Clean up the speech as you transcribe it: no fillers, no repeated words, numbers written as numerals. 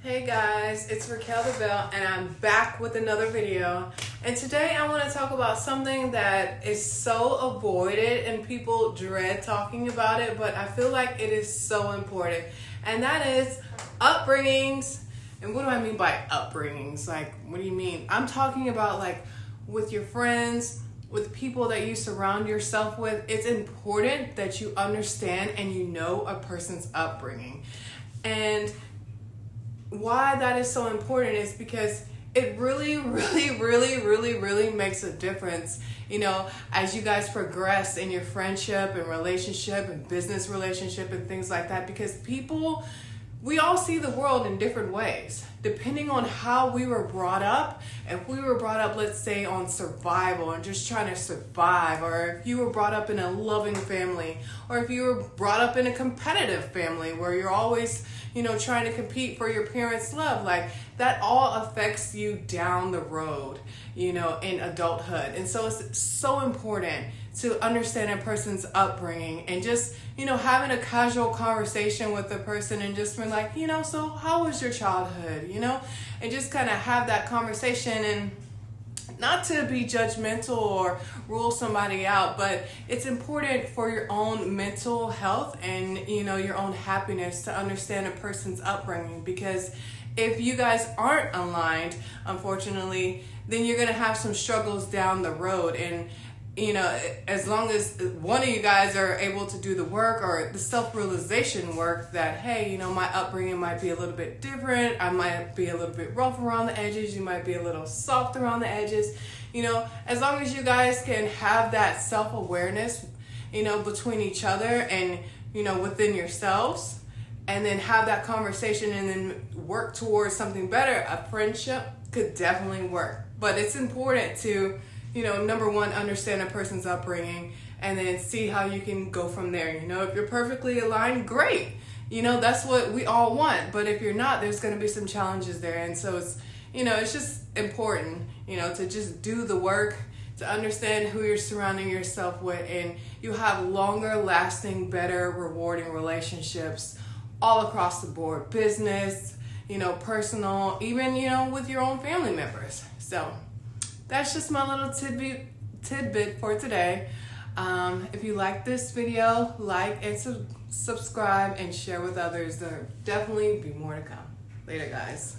Hey guys, it's Raquel the Bell and I'm back with another video. And today I want to talk about something that is so avoided and people dread talking about it, but I feel like it is so important. And that is upbringings. And what do I mean by upbringings? Like, what do you mean? I'm talking about like with your friends, with people that you surround yourself with. It's important that you understand and you know a person's upbringing. And why that is so important is because it really makes a difference, you know, as you guys progress in your friendship and relationship and business relationship and things like that, because we all see the world in different ways depending on how we were brought up. If we were brought up, let's say, on survival and just trying to survive, or if you were brought up in a loving family, or if you were brought up in a competitive family where you're always, you know, trying to compete for your parents' love, like that all affects you down the road, you know, in adulthood. And so it's so important to understand a person's upbringing and just, you know, having a casual conversation with the person and just be like, you know, so how was your childhood, you know, and just kind of have that conversation, and not to be judgmental or rule somebody out, but it's important for your own mental health and, you know, your own happiness to understand a person's upbringing, because if you guys aren't aligned, unfortunately, then you're going to have some struggles down the road. And you know, as long as one of you guys are able to do the work or the self-realization work that, hey, you know, my upbringing might be a little bit different. I might be a little bit rough around the edges. You might be a little soft around the edges. You know, as long as you guys can have that self-awareness, you know, between each other and, you know, within yourselves, and then have that conversation and then work towards something better, a friendship could definitely work. But it's important to, you know, number one, understand a person's upbringing, and then see how you can go from there. You know, if you're perfectly aligned, great. You know, that's what we all want. But if you're not, there's going to be some challenges there. And so it's, you know, it's just important, you know, to just do the work, to understand who you're surrounding yourself with, and you have longer lasting, better, rewarding relationships all across the board. Business, you know, personal, even, you know, with your own family members. So that's just my little tidbit for today. If you like this video, like and subscribe and share with others. There'll definitely be more to come. Later, guys.